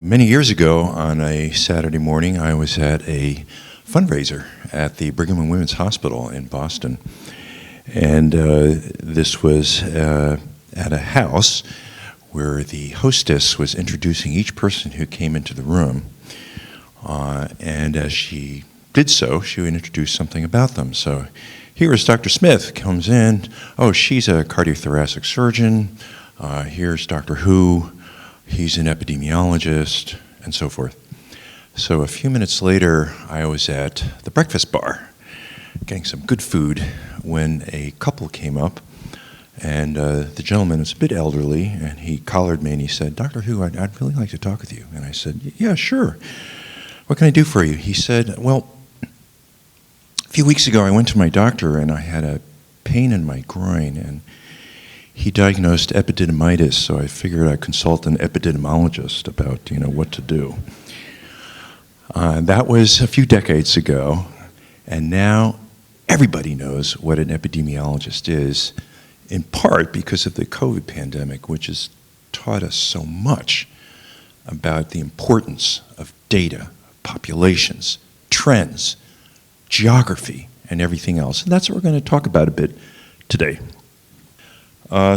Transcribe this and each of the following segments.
Many years ago, on a Saturday morning, I was at a fundraiser at the Brigham and Women's Hospital in Boston. And this was at a house where the hostess was introducing each person who came into the room. And as she did so, she would introduce something about them. So here is Dr. Smith, comes in. Oh, she's a cardiothoracic surgeon. Here's Dr. Who. He's an epidemiologist, and so forth. So a few minutes later, I was at the breakfast bar, getting some good food, when a couple came up, and the gentleman was a bit elderly, and he collared me and he said, "Dr. Who, I'd really like to talk with you." And I said, "Yeah, sure. What can I do for you?" He said, "Well, a few weeks ago I went to my doctor and I had a pain in my groin, and he diagnosed epididymitis, so I figured I'd consult an epidemiologist about, what to do." That was a few decades ago, and now everybody knows what an epidemiologist is, in part because of the COVID pandemic, which has taught us so much about the importance of data, populations, trends, geography, and everything else. And that's what we're going to talk about a bit today.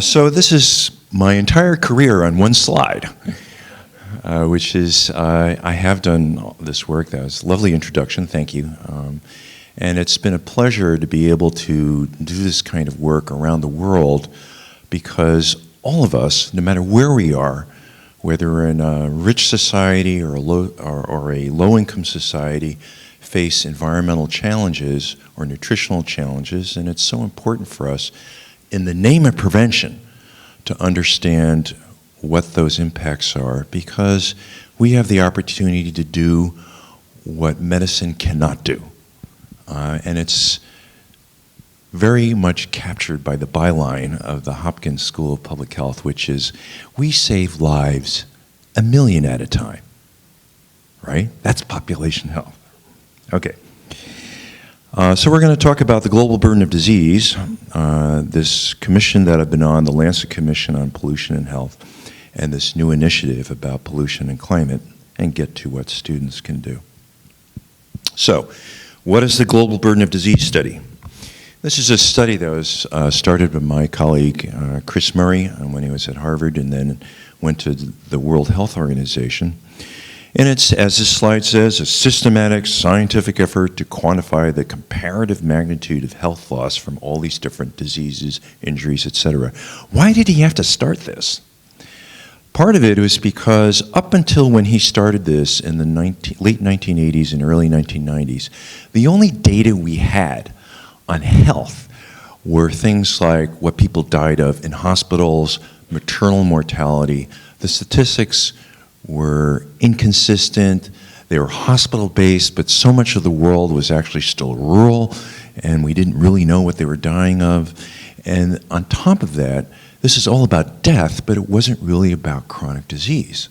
So this is my entire career on one slide, which is I have done this work. That was a lovely introduction, thank you. And it's been a pleasure to be able to do this kind of work around the world, because all of us, no matter where we are, whether we're in a rich society or a low-income society, face environmental challenges or nutritional challenges, and it's so important for us, in the name of prevention, to understand what those impacts are, because we have the opportunity to do what medicine cannot do. And it's very much captured by the byline of the Hopkins School of Public Health, which is, we save lives 1 million at a time, right? That's population health. Okay. So we're going to talk about the global burden of disease, this commission that I've been on, the Lancet Commission on Pollution and Health, and this new initiative about pollution and climate, and get to what students can do. So, what is the global burden of disease study? This is a study that was started by my colleague Chris Murray when he was at Harvard, and then went to the World Health Organization. And it's, as this slide says, a systematic scientific effort to quantify the comparative magnitude of health loss from all these different diseases, injuries, etc. Why did he have to start this? Part of it was because up until when he started this in the late 1980s and early 1990s, the only data we had on health were things like what people died of in hospitals, maternal mortality. The statistics were inconsistent, they were hospital-based, but so much of the world was actually still rural, and we didn't really know what they were dying of. And on top of that, this is all about death, but it wasn't really about chronic disease.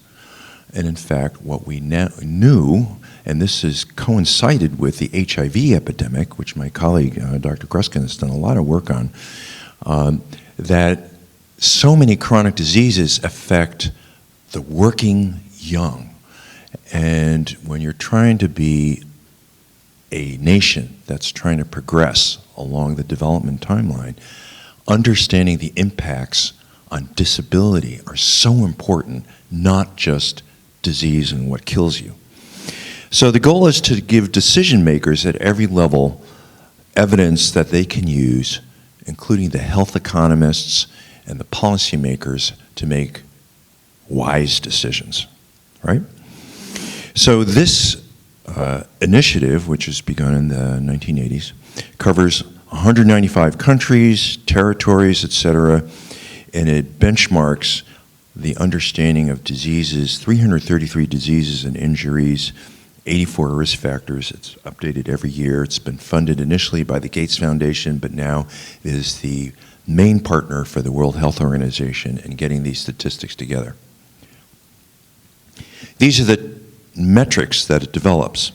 And in fact, what we knew, and this has coincided with the HIV epidemic, which my colleague, Dr. Gruskin, has done a lot of work on, that so many chronic diseases affect the working young. And when you're trying to be a nation that's trying to progress along the development timeline, understanding the impacts on disability are so important, not just disease and what kills you. So the goal is to give decision makers at every level evidence that they can use, including the health economists and the policymakers, to make wise decisions, right? So this initiative, which has begun in the 1980s, covers 195 countries, territories, etc., and it benchmarks the understanding of diseases, 333 diseases and injuries, 84 risk factors. It's updated every year. It's been funded initially by the Gates Foundation, but now is the main partner for the World Health Organization in getting these statistics together. These are the metrics that it develops.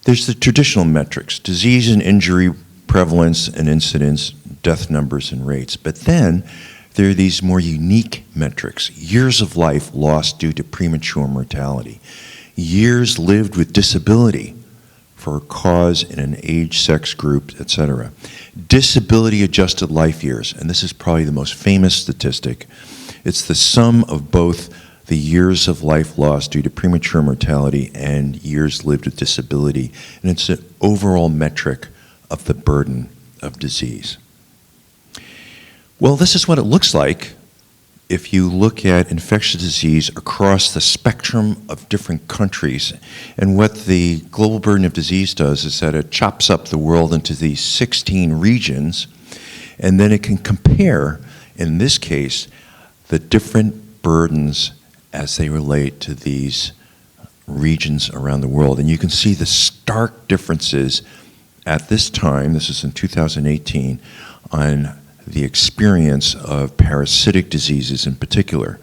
There's the traditional metrics: disease and injury prevalence and incidence, death numbers and rates. But then there are these more unique metrics: years of life lost due to premature mortality, years lived with disability for a cause in an age, sex group, etc. Disability-adjusted life years, and this is probably the most famous statistic. It's the sum of both the years of life lost due to premature mortality and years lived with disability, and it's an overall metric of the burden of disease. Well, this is what it looks like if you look at infectious disease across the spectrum of different countries. And what the global burden of disease does is that it chops up the world into these 16 regions, and then it can compare, in this case, the different burdens as they relate to these regions around the world. And you can see the stark differences at this time, this is in 2018, on the experience of parasitic diseases in particular: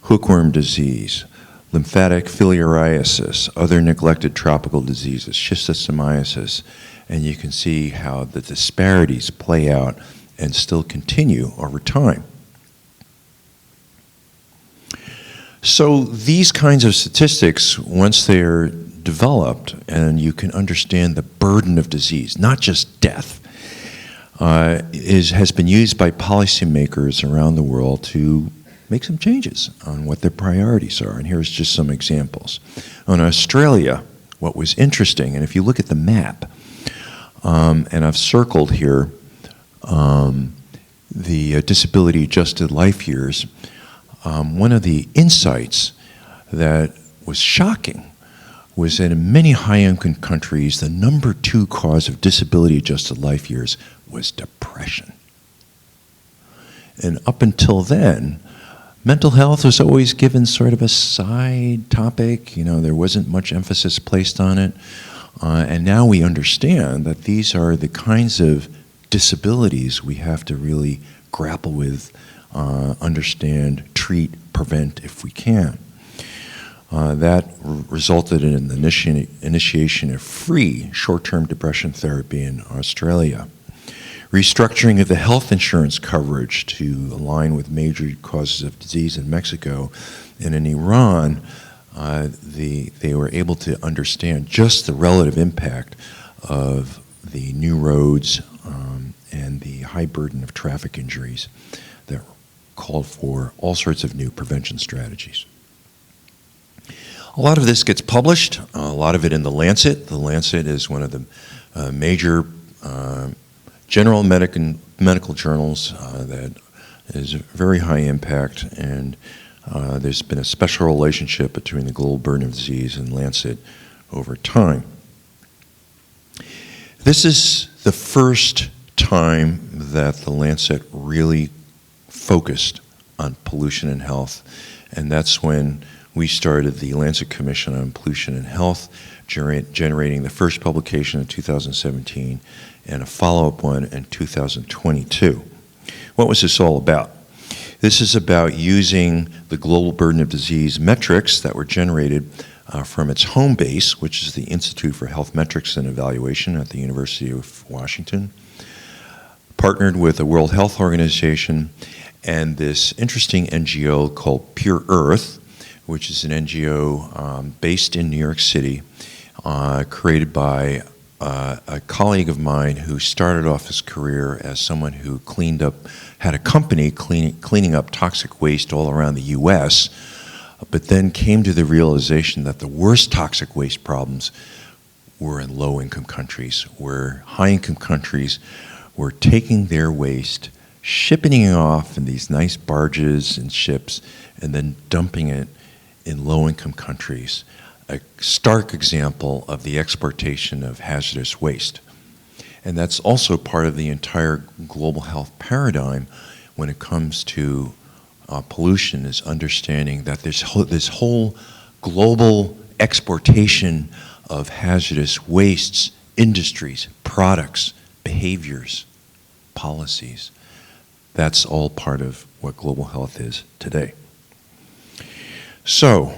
hookworm disease, lymphatic filariasis, other neglected tropical diseases, schistosomiasis, and you can see how the disparities play out and still continue over time. So these kinds of statistics, once they're developed and you can understand the burden of disease, not just death, has been used by policymakers around the world to make some changes on what their priorities are. And here's just some examples. In Australia, what was interesting, and if you look at the map, and I've circled here the disability-adjusted life years, one of the insights that was shocking was that in many high-income countries, the number 2 cause of disability-adjusted life years was depression. And up until then, mental health was always given sort of a side topic. You know, there wasn't much emphasis placed on it. And now we understand that these are the kinds of disabilities we have to really grapple with, understand, treat, prevent if we can. That resulted in the initiation of free short-term depression therapy in Australia. Restructuring of the health insurance coverage to align with major causes of disease in Mexico. And in Iran, they were able to understand just the relative impact of the new roads and the high burden of traffic injuries that called for all sorts of new prevention strategies. A lot of this gets published, a lot of it in The Lancet. The Lancet is one of the major general medical journals that is very high impact, and there's been a special relationship between the global burden of disease and Lancet over time. This is the first time that the Lancet really focused on pollution and health, and that's when we started the Lancet Commission on Pollution and Health, generating the first publication in 2017 and a follow-up one in 2022. What was this all about? This is about using the global burden of disease metrics that were generated from its home base, which is the Institute for Health Metrics and Evaluation at the University of Washington, partnered with the World Health Organization and this interesting NGO called Pure Earth, which is an NGO based in New York City, created by a colleague of mine who started off his career as someone who had a company cleaning up toxic waste all around the U.S., but then came to the realization that the worst toxic waste problems were in low-income countries, where high-income countries were taking their waste, shipping it off in these nice barges and ships, and then dumping it in low-income countries. A stark example of the exportation of hazardous waste. And that's also part of the entire global health paradigm when it comes to pollution, is understanding that this whole global exportation of hazardous wastes, industries, products, behaviors, policies. That's all part of what global health is today. So,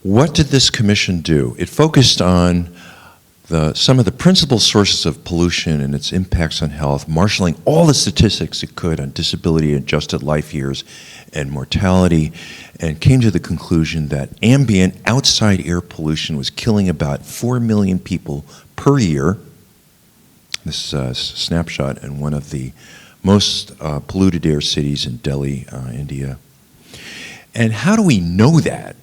what did this commission do? It focused on some of the principal sources of pollution and its impacts on health, marshaling all the statistics it could on disability-adjusted life years and mortality, and came to the conclusion that ambient outside air pollution was killing about 4 million people per year. This is a snapshot in one of the most polluted air cities in Delhi, India. And how do we know that?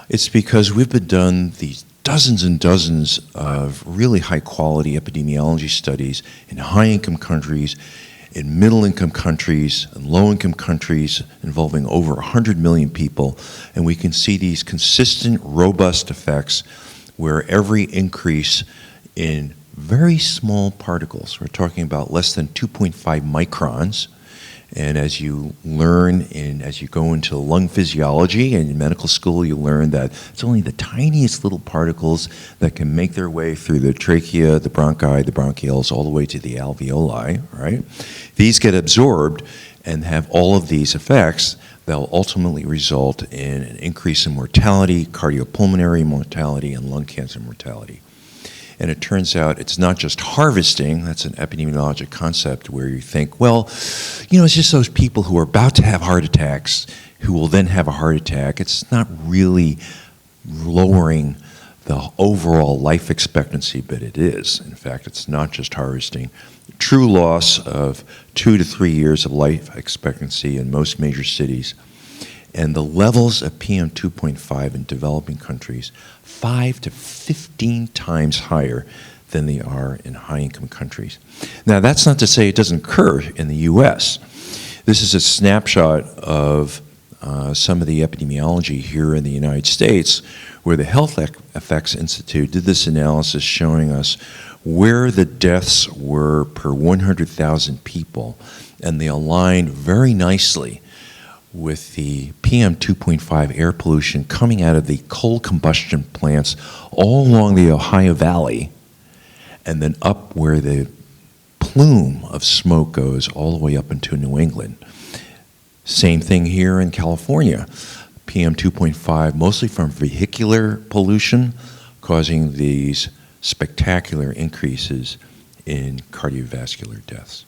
It's because we've been done these dozens and dozens of really high-quality epidemiology studies in high-income countries, in middle-income countries, and low-income countries involving over 100 million people, and we can see these consistent, robust effects where every increase in very small particles, we're talking about less than 2.5 microns, and as you learn, as you go into lung physiology and in medical school, you learn that it's only the tiniest little particles that can make their way through the trachea, the bronchi, the bronchioles, all the way to the alveoli, right? These get absorbed and have all of these effects that will ultimately result in an increase in mortality, cardiopulmonary mortality, and lung cancer mortality. And it turns out it's not just harvesting. That's an epidemiologic concept where you think, well, you know, it's just those people who are about to have heart attacks who will then have a heart attack. It's not really lowering the overall life expectancy, but it is. In fact, it's not just harvesting. True loss of 2 to 3 years of life expectancy in most major cities. And the levels of PM2.5 in developing countries 5 to 15 times higher than they are in high-income countries. Now, that's not to say it doesn't occur in the U.S. This is a snapshot of some of the epidemiology here in the United States, where the Health Effects Institute did this analysis showing us where the deaths were per 100,000 people, and they aligned very nicely with the PM2.5 air pollution coming out of the coal combustion plants all along the Ohio Valley, and then up where the plume of smoke goes all the way up into New England. Same thing here in California. PM2.5, mostly from vehicular pollution, causing these spectacular increases in cardiovascular deaths.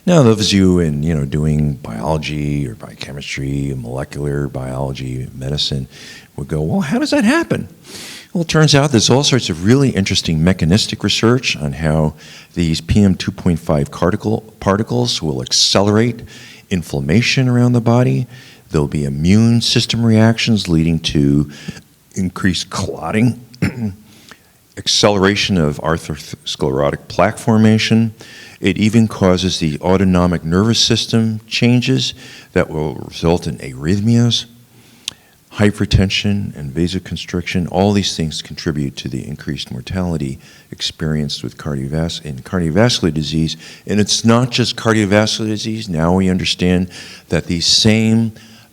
Now, those of you in doing biology or biochemistry, molecular biology, medicine, would go, well, how does that happen? Well, it turns out there's all sorts of really interesting mechanistic research on how these PM2.5 particles will accelerate inflammation around the body. There'll be immune system reactions leading to increased clotting, acceleration of atherosclerotic plaque formation. It even causes the autonomic nervous system changes that will result in arrhythmias, hypertension, and vasoconstriction. All these things contribute to the increased mortality experienced with cardiovascular disease. And it's not just cardiovascular disease. Now we understand that these same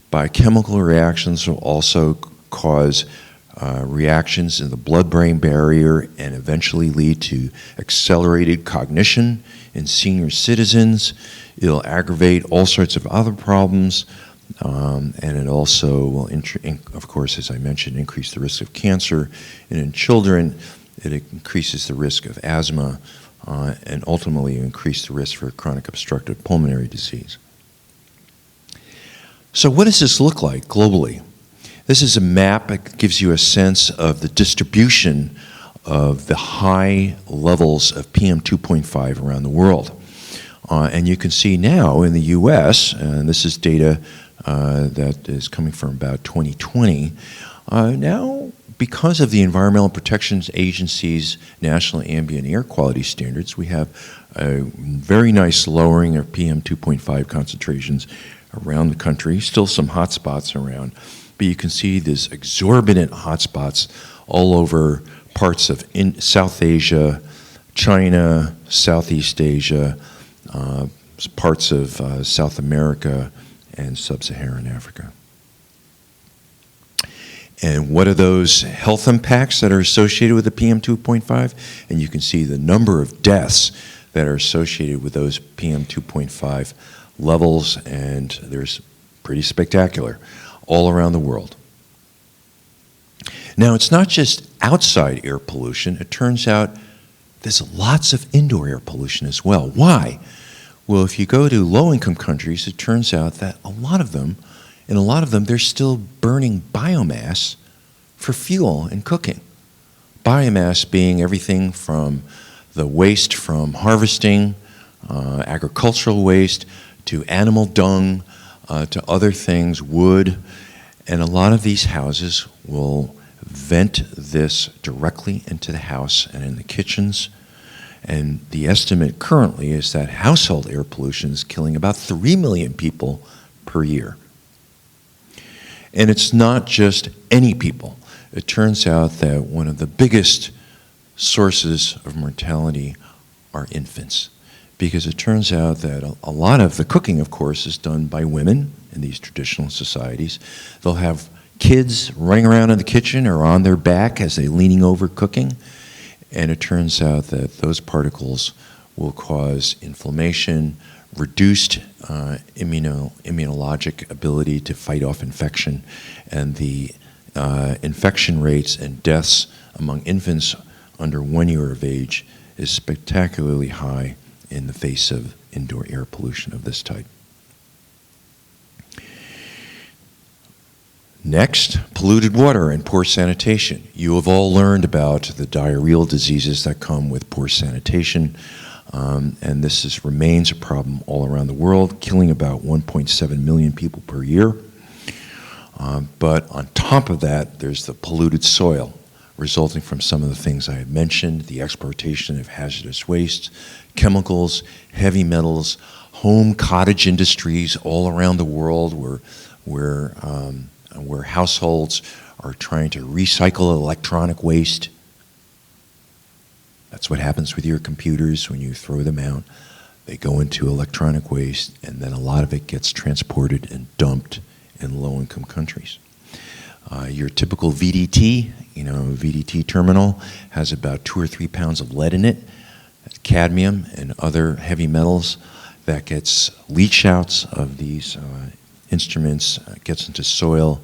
biochemical reactions will also cause reactions in the blood-brain barrier and eventually lead to accelerated cognition in senior citizens. It'll aggravate all sorts of other problems, and it also will, of course, as I mentioned, increase the risk of cancer. And in children, it increases the risk of asthma and ultimately increase the risk for chronic obstructive pulmonary disease. So what does this look like globally? This is a map that gives you a sense of the distribution of the high levels of PM2.5 around the world. And you can see now in the US, and this is data that is coming from about 2020, now because of the Environmental Protection Agency's National Ambient Air Quality Standards, we have a very nice lowering of PM2.5 concentrations around the country, still some hot spots around. But you can see there's exorbitant hotspots all over parts of South Asia, China, Southeast Asia, parts of South America, and Sub-Saharan Africa. And what are those health impacts that are associated with the PM2.5? And you can see the number of deaths that are associated with those PM2.5 levels, and there's pretty spectacular all around the world. Now, it's not just outside air pollution. It turns out there's lots of indoor air pollution as well. Why? Well, if you go to low-income countries, it turns out that in a lot of them, they're still burning biomass for fuel and cooking. Biomass being everything from the waste from harvesting, agricultural waste, to animal dung, to other things, wood. And a lot of these houses will vent this directly into the house and in the kitchens. And the estimate currently is that household air pollution is killing about 3 million people per year. And it's not just any people. It turns out that one of the biggest sources of mortality are infants, because it turns out that a lot of the cooking, of course, is done by women in these traditional societies. They'll have kids running around in the kitchen or on their back as they're leaning over cooking, and it turns out that those particles will cause inflammation, reduced immunologic ability to fight off infection, and the infection rates and deaths among infants under 1 year of age is spectacularly high in the face of indoor air pollution of this type. Next, polluted water and poor sanitation. You have all learned about the diarrheal diseases that come with poor sanitation, and this remains a problem all around the world, killing about 1.7 million people per year. But on top of that, there's the polluted soil resulting from some of the things I had mentioned, the exportation of hazardous waste, chemicals, heavy metals, home cottage industries all around the world where households are trying to recycle electronic waste. That's what happens with your computers when you throw them out. They go into electronic waste, and then a lot of it gets transported and dumped in low-income countries. Your typical VDT, VDT terminal has about 2 or 3 pounds of lead in it, cadmium and other heavy metals that gets leach outs of these instruments, gets into soil,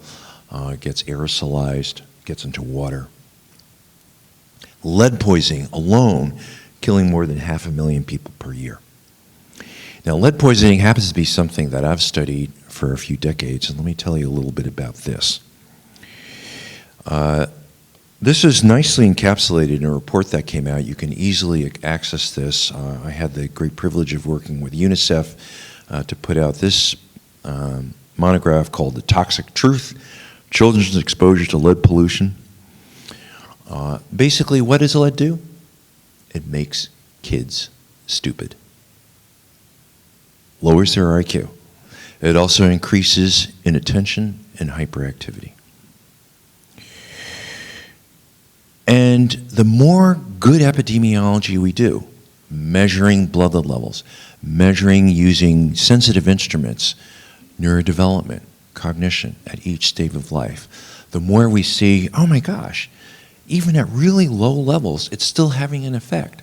gets aerosolized, gets into water. Lead poisoning alone killing more than 500,000 people per year. Now, lead poisoning happens to be something that I've studied for a few decades, and let me tell you a little bit about this. This is nicely encapsulated in a report that came out. You can easily access this. I had the great privilege of working with UNICEF to put out this monograph called The Toxic Truth, Children's Exposure to Lead Pollution. Basically, what does lead do? It makes kids stupid. Lowers their IQ. It also increases inattention and hyperactivity. And the more good epidemiology we do, measuring blood levels, measuring using sensitive instruments, neurodevelopment, cognition at each stage of life, the more we see, oh my gosh, even at really low levels, it's still having an effect.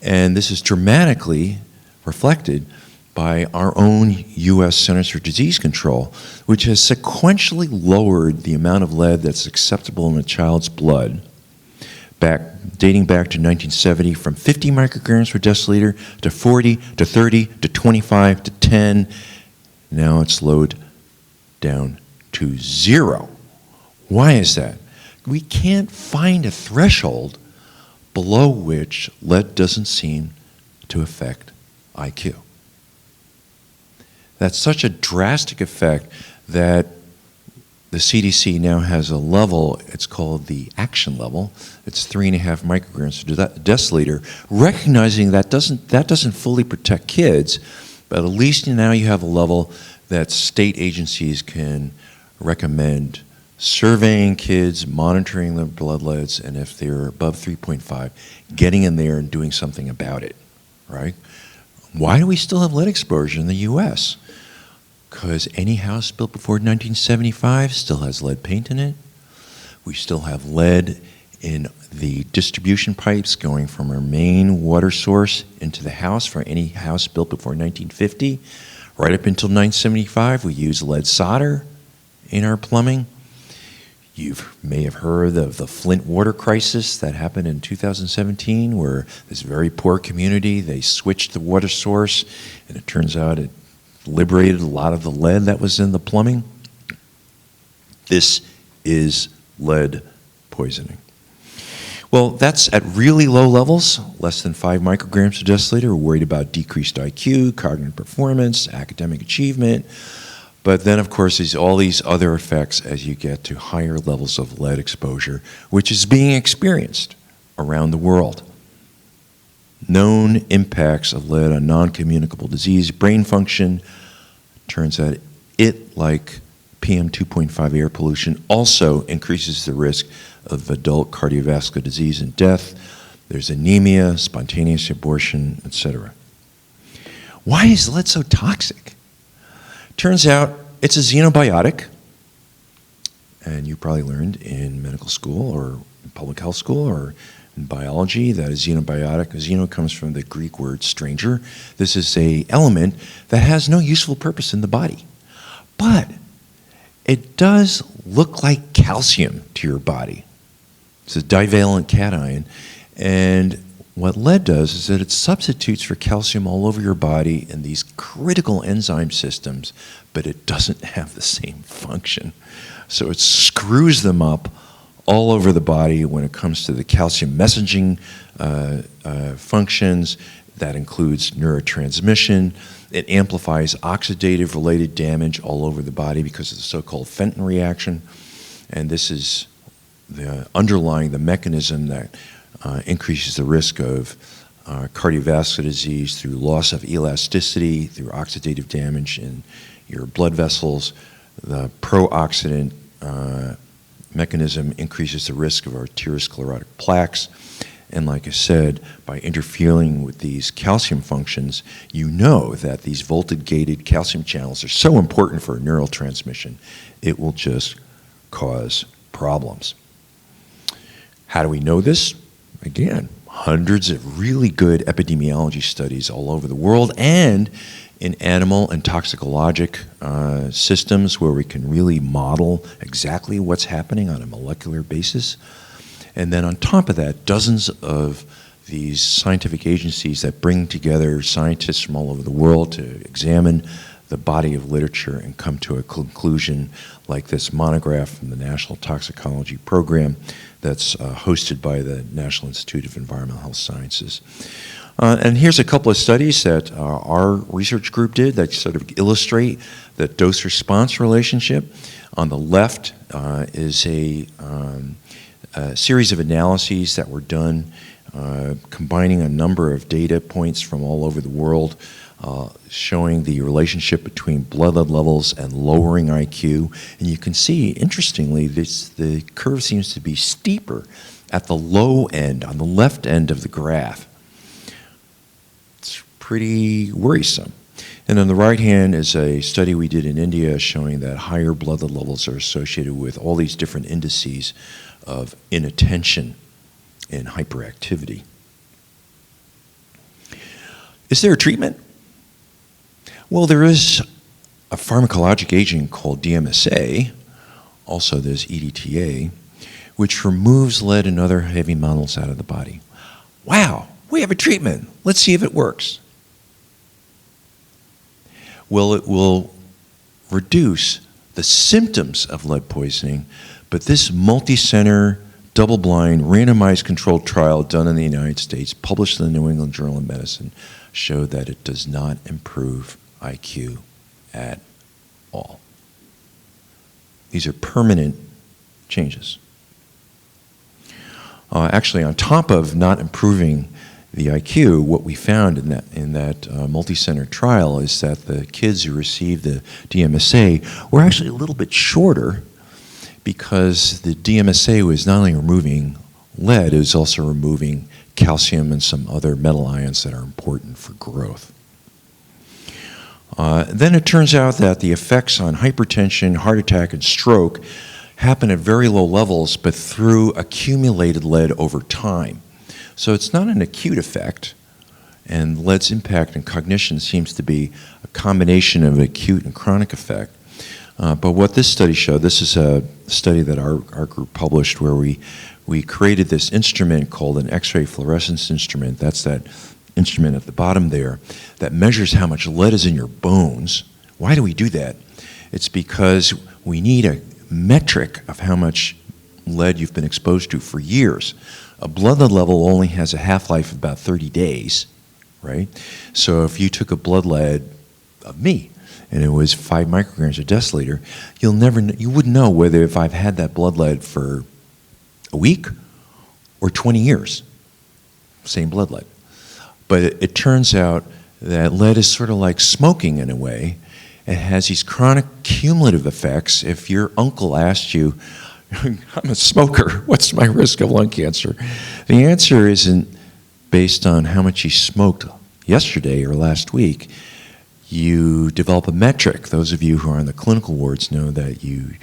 And this is dramatically reflected by our own U.S. Centers for Disease Control, which has sequentially lowered the amount of lead that's acceptable in a child's blood, dating back to 1970, from 50 micrograms per deciliter to 40 to 30 to 25 to 10. Now it's slowed down to 0. Why is that? We can't find a threshold below which lead doesn't seem to affect IQ. That's such a drastic effect that the CDC now has a level, it's called the action level. It's 3.5 micrograms per deciliter, recognizing that doesn't fully protect kids, but at least now you have a level that state agencies can recommend surveying kids, monitoring their blood leads, and if they're above 3.5, getting in there and doing something about it, right? Why do we still have lead exposure in the U.S.? Because any house built before 1975 still has lead paint in it. We still have lead in the distribution pipes going from our main water source into the house for any house built before 1950. Right up until 1975, we used lead solder in our plumbing. You may have heard of the Flint water crisis that happened in 2017, where this very poor community, they switched the water source, and it turns out it liberated a lot of the lead that was in the plumbing. This is lead poisoning. Well, that's at really low levels, less than 5 micrograms per deciliter. We're worried about decreased IQ, cognitive performance, academic achievement. But then, of course, there's all these other effects as you get to higher levels of lead exposure, which is being experienced around the world. Known impacts of lead on non-communicable disease, brain function. Turns out it, like PM 2.5 air pollution, also increases the risk of adult cardiovascular disease and death. There's anemia, spontaneous abortion, etc. Why is lead so toxic? Turns out it's a xenobiotic, and you probably learned in medical school or in public health school or in biology that a xenobiotic, xeno comes from the Greek word stranger. This is an element that has no useful purpose in the body. But it does look like calcium to your body. It's a divalent cation, and what lead does is that it substitutes for calcium all over your body in these critical enzyme systems, but it doesn't have the same function. So it screws them up all over the body when it comes to the calcium messaging functions. That includes neurotransmission. It amplifies oxidative-related damage all over the body because of the so-called Fenton reaction. And this is underlying the mechanism that increases the risk of cardiovascular disease through loss of elasticity, through oxidative damage in your blood vessels. The pro-oxidant mechanism increases the risk of arteriosclerotic plaques. And like I said, by interfering with these calcium functions, you know that these voltage-gated calcium channels are so important for neurotransmission, it will just cause problems. How do we know this? Again, hundreds of really good epidemiology studies all over the world and in animal and toxicologic systems where we can really model exactly what's happening on a molecular basis. And then on top of that, dozens of these scientific agencies that bring together scientists from all over the world to examine the body of literature and come to a conclusion like this monograph from the National Toxicology Program that's hosted by the National Institute of Environmental Health Sciences. And here's a couple of studies that our research group did that sort of illustrate the dose-response relationship. On the left is a series of analyses that were done combining a number of data points from all over the world showing the relationship between blood lead levels and lowering IQ. And you can see, interestingly, the curve seems to be steeper at the low end, on the left end of the graph. It's pretty worrisome. And on the right hand is a study we did in India showing that higher blood lead levels are associated with all these different indices of inattention and hyperactivity. Is there a treatment? Well, there is a pharmacologic agent called DMSA, also there's EDTA, which removes lead and other heavy metals out of the body. Wow, we have a treatment. Let's see if it works. Well, it will reduce the symptoms of lead poisoning, but this multi-center, double-blind, randomized controlled trial done in the United States, published in the New England Journal of Medicine, showed that it does not improve IQ at all. These are permanent changes. Actually, on top of not improving the IQ, what we found in that multi-center trial is that the kids who received the DMSA were actually a little bit shorter because the DMSA was not only removing lead, it was also removing calcium and some other metal ions that are important for growth. Then it turns out that the effects on hypertension, heart attack, and stroke happen at very low levels, but through accumulated lead over time. So it's not an acute effect, and lead's impact on cognition seems to be a combination of an acute and chronic effect. But what this study showed, this is a study that our group published where we created this instrument called an X-ray fluorescence instrument. That's that instrument at the bottom there that measures how much lead is in your bones. Why do we do that? It's because we need a metric of how much lead you've been exposed to for years. A blood lead level only has a half-life of about 30 days, right? So if you took a blood lead of me and it was 5 micrograms a deciliter, you wouldn't know whether if I've had that blood lead for a week or 20 years, same blood lead. But it turns out that lead is sort of like smoking in a way. It has these chronic cumulative effects. If your uncle asked you, I'm a smoker, what's my risk of lung cancer? The answer isn't based on how much he smoked yesterday or last week. You develop a metric. Those of you who are on the clinical wards know that you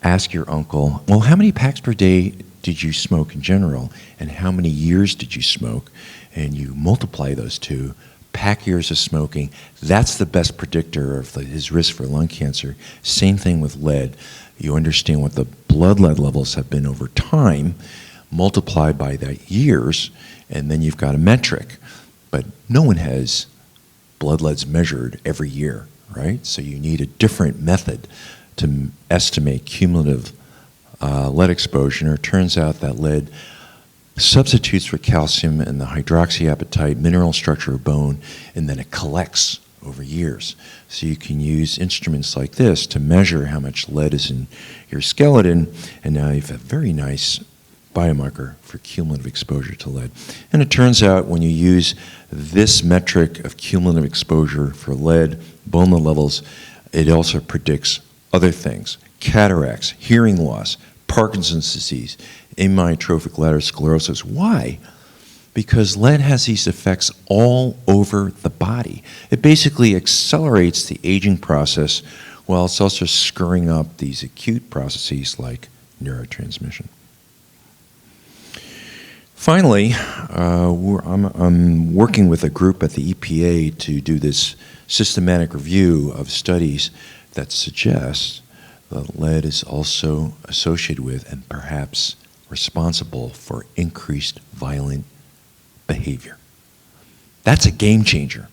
ask your uncle, well, how many packs per day did you smoke in general, and how many years did you smoke? And you multiply those two, pack years of smoking. That's the best predictor of his risk for lung cancer. Same thing with lead. You understand what the blood lead levels have been over time, multiplied by that years, and then you've got a metric. But no one has blood leads measured every year, right? So you need a different method to estimate cumulative lead exposure. And it turns out that lead substitutes for calcium in the hydroxyapatite mineral structure of bone, and then it collects over years. So you can use instruments like this to measure how much lead is in your skeleton, and now you have a very nice biomarker for cumulative exposure to lead. And it turns out when you use this metric of cumulative exposure for lead, bone lead levels, it also predicts other things: cataracts, hearing loss, Parkinson's disease, amyotrophic lateral sclerosis. Why? Because lead has these effects all over the body. It basically accelerates the aging process while it's also screwing up these acute processes like neurotransmission. Finally, I'm working with a group at the EPA to do this systematic review of studies that suggest that lead is also associated with and perhaps responsible for increased violent behavior. That's a game changer.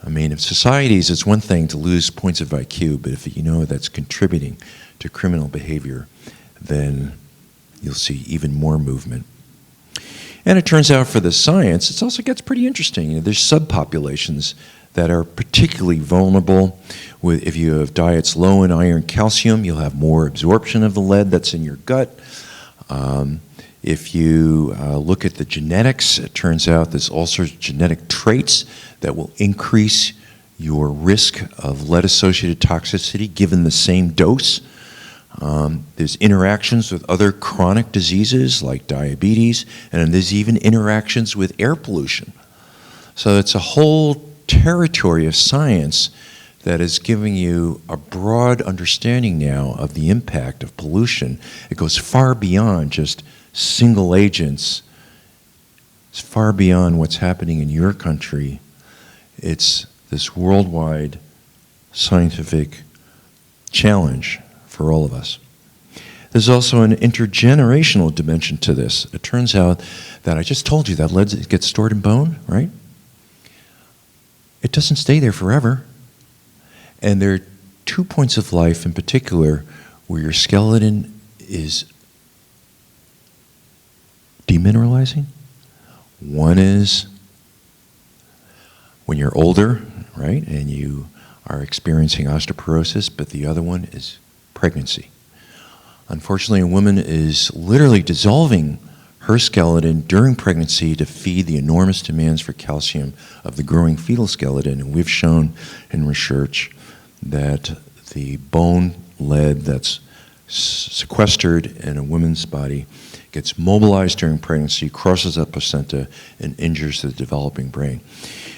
I mean, in societies, it's one thing to lose points of IQ, but if you know that's contributing to criminal behavior, then you'll see even more movement. And it turns out for the science, it also gets pretty interesting. You know, there's subpopulations that are particularly vulnerable. If you have diets low in iron, calcium, you'll have more absorption of the lead that's in your gut. If you look at the genetics, it turns out there's all sorts of genetic traits that will increase your risk of lead-associated toxicity given the same dose. There's interactions with other chronic diseases like diabetes, and there's even interactions with air pollution. So it's a whole territory of science that is giving you a broad understanding now of the impact of pollution. It goes far beyond just single agents. It's far beyond what's happening in your country. It's this worldwide scientific challenge for all of us. There's also an intergenerational dimension to this. It turns out that I just told you that lead gets stored in bone, right? It doesn't stay there forever. And there are 2 points of life in particular where your skeleton is demineralizing. One is when you're older, right, and you are experiencing osteoporosis, but the other one is pregnancy. Unfortunately, a woman is literally dissolving her skeleton during pregnancy to feed the enormous demands for calcium of the growing fetal skeleton. And we've shown in research that the bone lead that's sequestered in a woman's body gets mobilized during pregnancy, crosses that placenta, and injures the developing brain.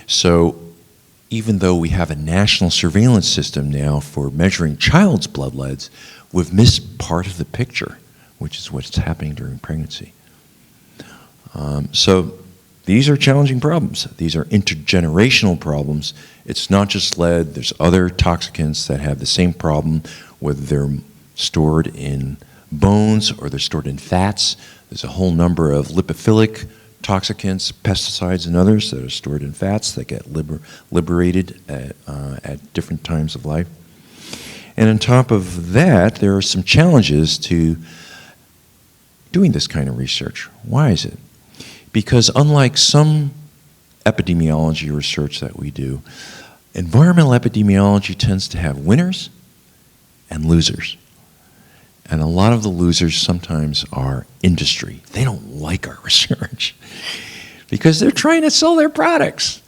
So even though we have a national surveillance system now for measuring child's blood leads, we've missed part of the picture, which is what's happening during pregnancy. So these are challenging problems. These are intergenerational problems. It's not just lead. There's other toxicants that have the same problem, whether they're stored in bones or they're stored in fats. There's a whole number of lipophilic toxicants, pesticides, and others that are stored in fats that get liberated at different times of life. And on top of that, there are some challenges to doing this kind of research. Why is it? Because unlike some epidemiology research that we do, environmental epidemiology tends to have winners and losers. And a lot of the losers sometimes are industry. They don't like our research because they're trying to sell their products.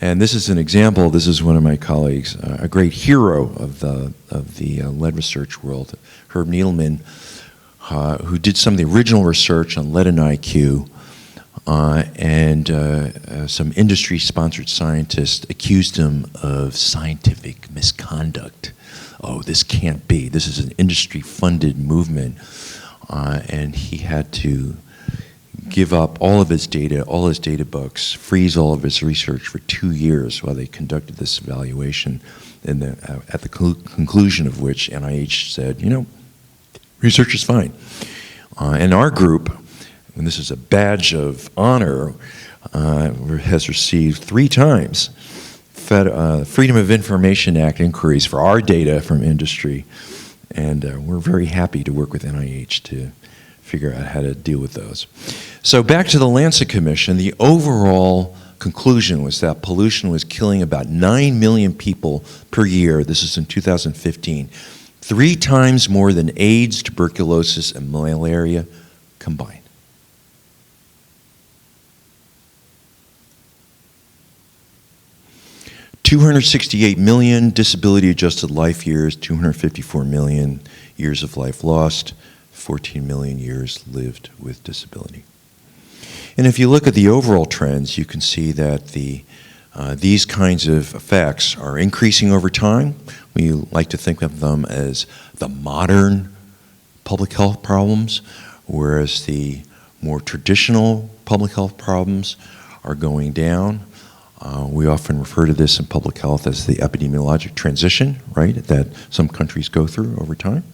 And this is an example. This is one of my colleagues, a great hero of the lead research world, Herb Needleman, who did some of the original research on lead and IQ. Some industry-sponsored scientists accused him of scientific misconduct. Oh, this can't be. This is an industry-funded movement. And he had to give up all of his data, all his data books, freeze all of his research for 2 years while they conducted this evaluation, and at the conclusion of which NIH said, you know, research is fine. And our group, and this is a badge of honor, has received 3 times Freedom of Information Act inquiries for our data from industry, and we're very happy to work with NIH to figure out how to deal with those. So back to the Lancet Commission, the overall conclusion was that pollution was killing about 9 million people per year. This is in 2015, 3 times more than AIDS, tuberculosis, and malaria combined. $268 million disability-adjusted life years, 254 million years of life lost, 14 million years lived with disability. And if you look at the overall trends, you can see that these kinds of effects are increasing over time. We like to think of them as the modern public health problems, whereas the more traditional public health problems are going down. We often refer to this in public health as the epidemiologic transition, right, that some countries go through over time.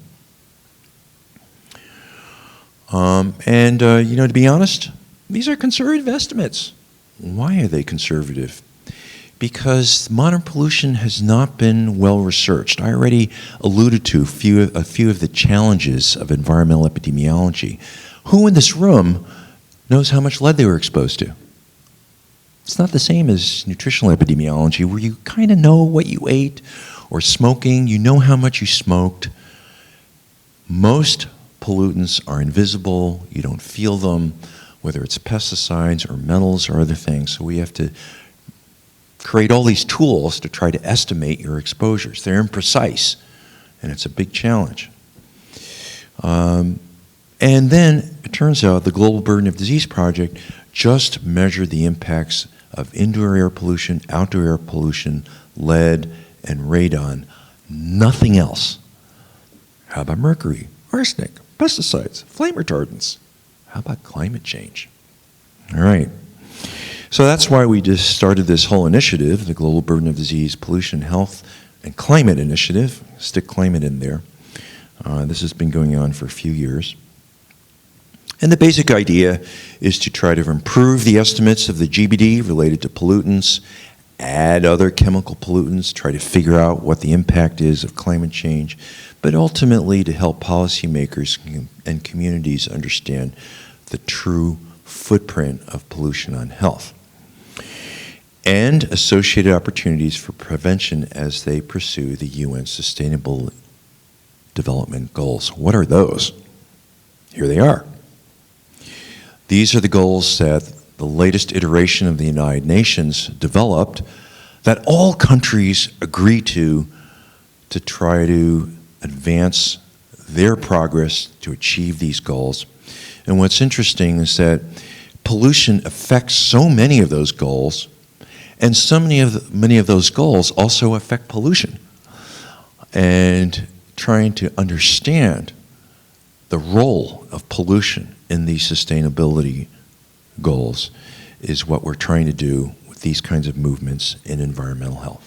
You know, to be honest, these are conservative estimates. Why are they conservative? Because modern pollution has not been well researched. I already alluded to a few of the challenges of environmental epidemiology. Who in this room knows how much lead they were exposed to? It's not the same as nutritional epidemiology, where you kind of know what you ate, or smoking, you know how much you smoked. Most pollutants are invisible, you don't feel them, whether it's pesticides or metals or other things. So we have to create all these tools to try to estimate your exposures. They're imprecise, and it's a big challenge. And then it turns out the Global Burden of Disease Project just measured the impacts of indoor air pollution, outdoor air pollution, lead, and radon. Nothing else. How about mercury, arsenic, pesticides, flame retardants? How about climate change? All right. So that's why we just started this whole initiative, the Global Burden of Disease, Pollution, Health, and Climate Initiative. Stick climate in there. This has been going on for a few years. And the basic idea is to try to improve the estimates of the GBD related to pollutants, add other chemical pollutants, try to figure out what the impact is of climate change, but ultimately to help policymakers and communities understand the true footprint of pollution on health and associated opportunities for prevention as they pursue the UN Sustainable Development Goals. What are those? Here they are. These are the goals that the latest iteration of the United Nations developed that all countries agree to try to advance their progress to achieve these goals. And what's interesting is that pollution affects so many of those goals, and so many of those goals also affect pollution. And trying to understand the role of pollution in these sustainability goals is what we're trying to do with these kinds of movements in environmental health.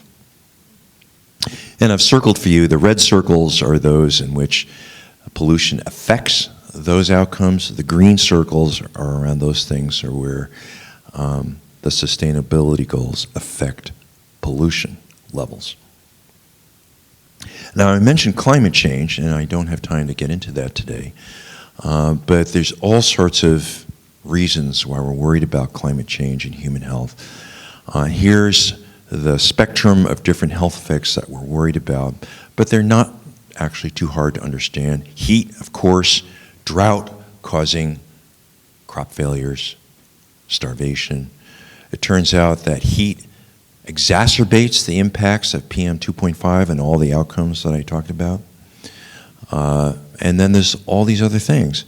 And I've circled for you, the red circles are those in which pollution affects those outcomes. The green circles are around those things are where the sustainability goals affect pollution levels. Now, I mentioned climate change, and I don't have time to get into that today, but there's all sorts of reasons why we're worried about climate change and human health. Here's the spectrum of different health effects that we're worried about, but they're not actually too hard to understand. Heat, of course, drought causing crop failures, starvation. It turns out that heat exacerbates the impacts of PM 2.5 and all the outcomes that I talked about. And then there's all these other things.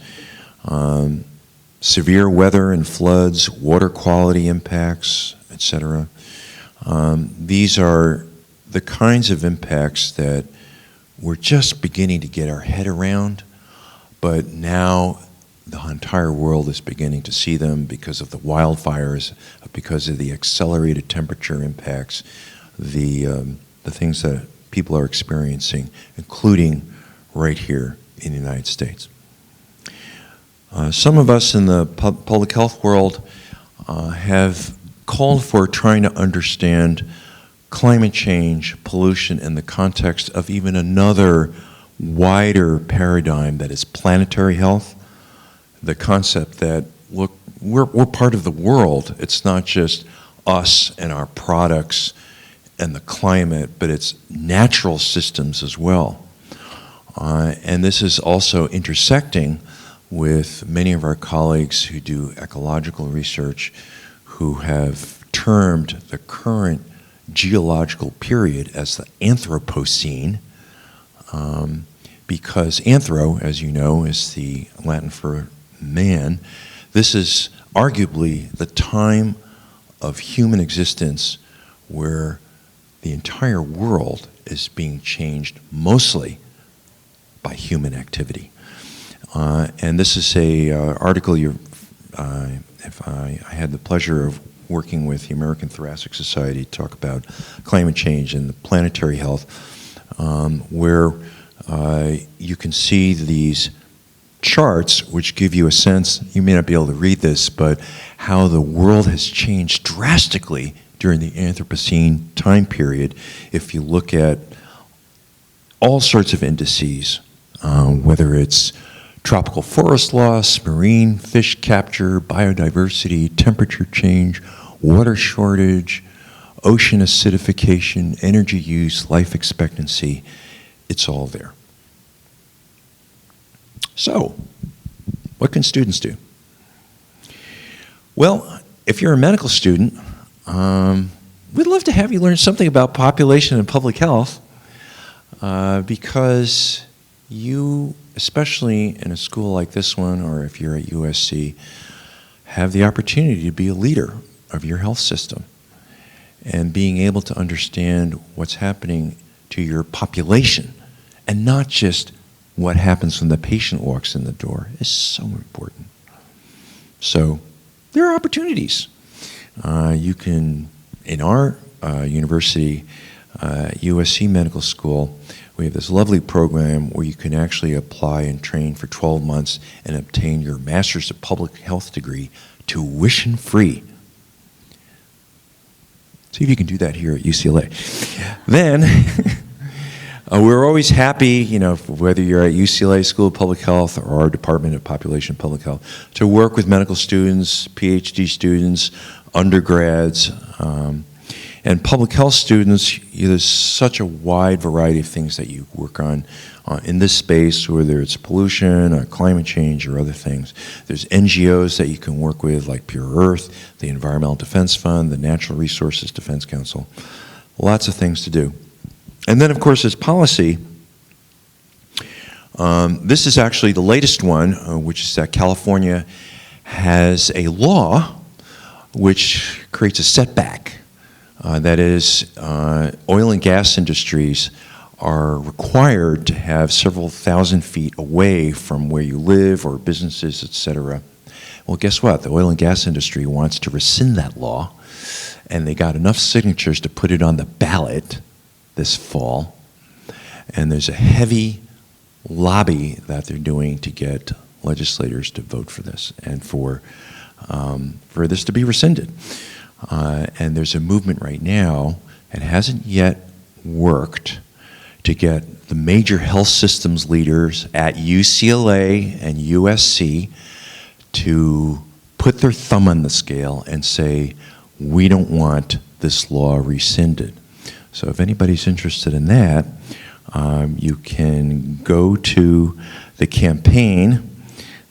Severe weather and floods, water quality impacts, etc. These are the kinds of impacts that we're just beginning to get our head around, but now the entire world is beginning to see them because of the wildfires, because of the accelerated temperature impacts, the things that people are experiencing, including right here in the United States. Some of us in the public health world have called for trying to understand climate change, pollution in the context of even another wider paradigm that is planetary health. The concept that, look, we're part of the world. It's not just us and our products and the climate, but it's natural systems as well. And this is also intersecting with many of our colleagues who do ecological research, who have termed the current geological period as the Anthropocene, because anthro, as you know, is the Latin for man. This is arguably the time of human existence where the entire world is being changed mostly by human activity. And this is a article I had the pleasure of working with the American Thoracic Society to talk about climate change and the planetary health, where you can see these charts which give you a sense, you may not be able to read this, but how the world has changed drastically during the Anthropocene time period if you look at all sorts of indices, whether it's tropical forest loss, marine fish capture, biodiversity, temperature change, water shortage, ocean acidification, energy use, life expectancy. It's all there. So, what can students do? Well, if you're a medical student, we'd love to have you learn something about population and public health, because you, especially in a school like this one, or if you're at USC, have the opportunity to be a leader of your health system. And being able to understand what's happening to your population, and not just what happens when the patient walks in the door, is so important. So there are opportunities. You can, in our university, USC Medical School, we have this lovely program where you can actually apply and train for 12 months and obtain your Master's of Public Health degree tuition-free. See if you can do that here at UCLA. Then, we're always happy, you know, whether you're at UCLA School of Public Health or our Department of Population and Public Health, to work with medical students, PhD students, undergrads, and public health students. There's such a wide variety of things that you work on in this space, whether it's pollution or climate change or other things. There's NGOs that you can work with, like Pure Earth, the Environmental Defense Fund, the Natural Resources Defense Council. Lots of things to do. And then, of course, there's policy. This is actually the latest one, which is that California has a law which creates a setback. That is, oil and gas industries are required to have several thousand feet away from where you live or businesses, et cetera, Well, guess what? The oil and gas industry wants to rescind that law, and they got enough signatures to put it on the ballot this fall. And there's a heavy lobby that they're doing to get legislators to vote for this and for this to be rescinded. And there's a movement right now, it hasn't yet worked, to get the major health systems leaders at UCLA and USC to put their thumb on the scale and say, we don't want this law rescinded. So if anybody's interested in that, you can go to the campaign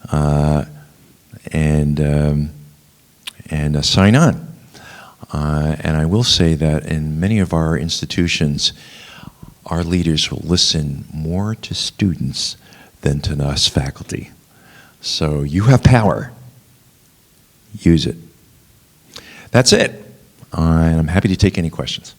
and sign on. And I will say that in many of our institutions, our leaders will listen more to students than to us faculty. So you have power. Use it. That's it. And I'm happy to take any questions.